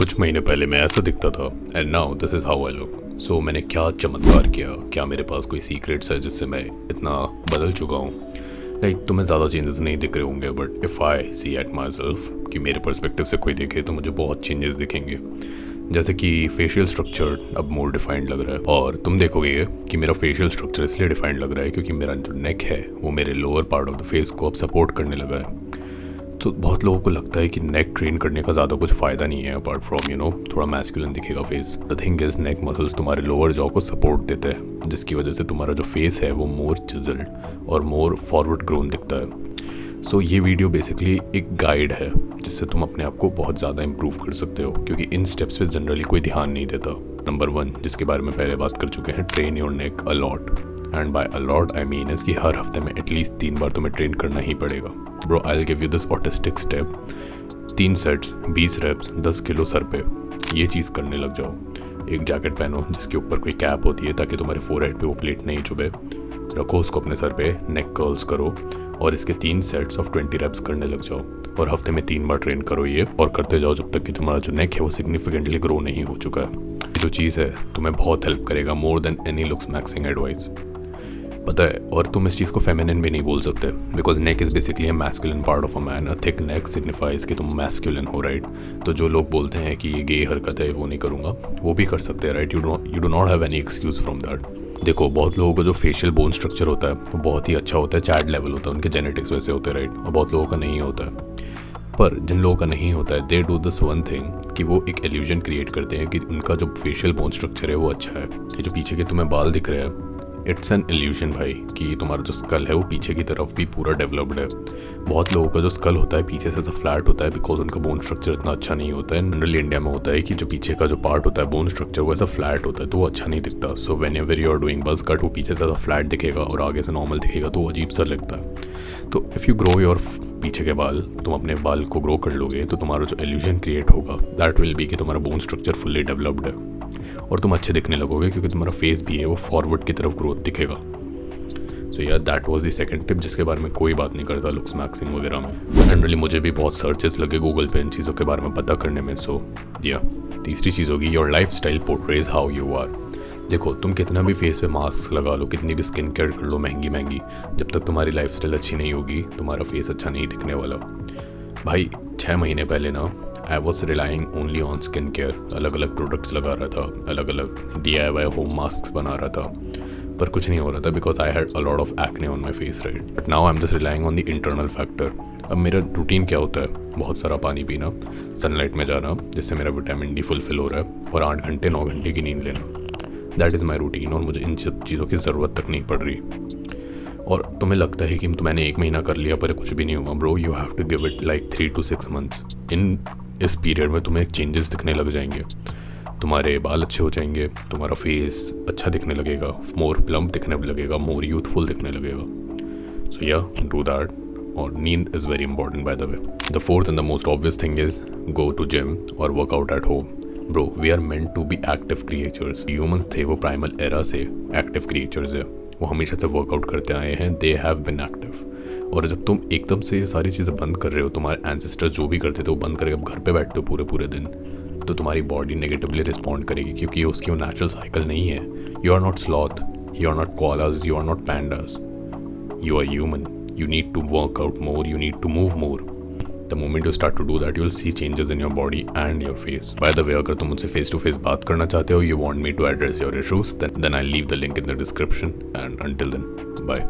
कुछ महीने पहले मैं ऐसा दिखता था and now this is how I look. So मैंने क्या चमत्कार किया? क्या मेरे पास कोई सीक्रेट्स है जिससे मैं इतना बदल चुका हूँ? लाइक तुम्हें ज़्यादा चेंजेस नहीं दिख रहे होंगे, but if I see at myself कि मेरे पर्सपेक्टिव से कोई देखे तो मुझे बहुत चेंजेस दिखेंगे। जैसे कि फेशियल स्ट्रक्चर अब मोर डिफाइंड लग रहा है, और तुम देखोगे कि मेरा फेशियल स्ट्रक्चर इसलिए डिफाइंड लग रहा है क्योंकि मेरा जो नेक है वो मेरे lower part of the face को अब सपोर्ट करने लगा है। तो बहुत लोगों को लगता है कि नेक ट्रेन करने का ज़्यादा कुछ फ़ायदा नहीं है अपार्ट फ्रॉम थोड़ा मैस्कुलिन दिखेगा face. The thing is neck muscles तुम्हारे लोअर जॉ को सपोर्ट देते हैं, जिसकी वजह से तुम्हारा जो फेस है वो मोर चिजल्ड और मोर फॉरवर्ड ग्रोन दिखता है। सो ये वीडियो बेसिकली एक गाइड है जिससे तुम अपने आप को बहुत ज़्यादा इंप्रूव कर सकते हो, क्योंकि इन स्टेप्स पे जनरली कोई ध्यान नहीं देता। नंबर 1, जिसके बारे में पहले बात कर चुके हैं, train your neck a lot. And by a lot I mean is कि हर हफ्ते में एटलीस्ट 3 बार तुम्हें ट्रेन करना ही पड़ेगा। Bro I will give you this autistic step. 3 sets 20 reps 10 kilo सर पे, ये चीज़ करने लग जाओ। एक जैकेट पहनो जिसके ऊपर कोई कैप होती है ताकि तुम्हारे फोरहेड पे वो प्लेट नहीं चुभे। रखो उसको अपने सर पे, नेक कर्ल्स करो और इसके 3 सेट्स ऑफ 20 रेप्स करने लग जाओ। और हफ्ते में 3 बार ट्रेन करो ये, और करते जाओ जब तक कि तुम्हारा जो नेक है वो सिग्निफिकेंटली ग्रो नहीं हो चुका है। ये जो चीज़ है तुम्हें बहुत हेल्प करेगा, more than any looks maxing advice. पता है, और तुम इस चीज़ को फेमिनिन भी नहीं बोल सकते, because neck is basically a masculine part of a man. A thick neck signifies कि तुम मैस्कुलिन हो, राइट? तो जो लोग बोलते हैं कि ये गे हरकत है, वो नहीं करूँगा, वो भी कर सकते हैं, right? You do not have any excuse from that. देखो, बहुत लोगों का जो फेशियल बोन स्ट्रक्चर होता है वो बहुत ही अच्छा होता है, चैट लेवल होता है, उनके जेनेटिक्स वैसे होते हैं, राइट? और बहुत लोगों का नहीं होता है। पर जिन लोगों का नहीं होता है, they do this one thing कि वो एक इल्यूजन क्रिएट करते हैं कि उनका जो फेशियल बोन स्ट्रक्चर है वो अच्छा है। ये जो पीछे के तुम्हें बाल दिख रहे हैं, इट्स एन इल्यूजन भाई, कि तुम्हारा जो स्कल है वो पीछे की तरफ भी पूरा डेवलप्ड है। बहुत लोगों का जो स्कल होता है पीछे से ऐसा फ्लैट होता है बिकॉज उनका बोन स्ट्रक्चर इतना अच्छा नहीं होता है। जनरली इंडिया में होता है कि जो पीछे का जो पार्ट होता है बोन स्ट्रक्चर वो ऐसा फ्लैट होता है, तो वो अच्छा नहीं दिखता। So whenever you are doing buzz cut, वो पीछे से ऐसा फ्लैट दिखेगा और आगे से नॉर्मल दिखेगा, तो वो अजीब सा लगता है। तो इफ़ यू ग्रो योर पीछे के बाल, तुम अपने बाल को ग्रो कर लोगे तो तुम्हारा जो इल्यूजन क्रिएट होगा दैट विल बी कि तुम्हारा बोन स्ट्रक्चर फुल्ली डेवलप्ड है और तुम अच्छे दिखने लगोगे, क्योंकि तुम्हारा फेस भी है वो फॉरवर्ड की तरफ ग्रोथ दिखेगा। सो यार, that was the second tip जिसके बारे में कोई बात नहीं करता लुक्स मैक्सिंग वगैरह में। जनरली मुझे भी बहुत सर्चेस लगे गूगल पे इन चीज़ों के बारे में पता करने में। सो या तीसरी चीज़ होगी, your life style portrays how you are. देखो, तुम कितना भी फेस पे मास्क लगा लो, कितनी भी स्किन केयर कर लो महंगी, जब तक तुम्हारी लाइफ स्टाइल अच्छी नहीं होगी तुम्हारा फेस अच्छा नहीं दिखने वाला। भाई 6 महीने पहले ना I was relying only on skin care, अलग अलग प्रोडक्ट्स लगा रहा था, अलग अलग DIY होम मास्क बना रहा था, पर कुछ नहीं हो रहा था because I had a lot of acne on my face, right? But now I am just relying on the internal factor. अब मेरा रूटीन क्या होता है? बहुत सारा पानी पीना, सनलाइट में जाना जिससे मेरा विटामिन D फुलफिल हो रहा है, और 8 घंटे 9 घंटे की नींद लेना। दैट इज़ माई रूटीन, और मुझे इन सब चीज़ों की ज़रूरत तक नहीं पड़ रही। और तुम्हें लगता है कि मैंने 1 महीना कर लिया पर कुछ भी नहीं हुआ। Bro, you have to give it like 3 to 6 months। इस पीरियड में तुम्हें चेंजेस दिखने लग जाएंगे, तुम्हारे बाल अच्छे हो जाएंगे, तुम्हारा फेस अच्छा दिखने लगेगा, मोर प्लम्प दिखने लगेगा, मोर यूथफुल दिखने लगेगा। सो या, डू दैट। और नींद is very important by the way. The fourth and the most obvious thing is go to gym और workout at home. Bro, we are meant to be active creatures. Humans थे वो primal era से active creatures है, वो हमेशा से workout करते आए हैं, दे हैव बिन एक्टिव। और जब तुम एकदम से ये सारी चीज़ें बंद कर रहे हो, तुम्हारे एंसेस्टर्स जो भी करते थे वो बंद करके अब घर पे बैठते हो पूरे दिन, तो तुम्हारी बॉडी नेगेटिवली रिस्पॉन्ड करेगी, क्योंकि ये उसकी वो नेचुरल साइकिल नहीं है। You are not sloth, you are not koalas, you are not pandas, you are human. You need to work out more, you need to move more. The moment you start to do that, you will see changes in your body and your face. By the way, अगर तुम मुझसे face to face बात करना चाहते हो, you want me to address your issues, then I'll leave the link in the description. And until then, bye.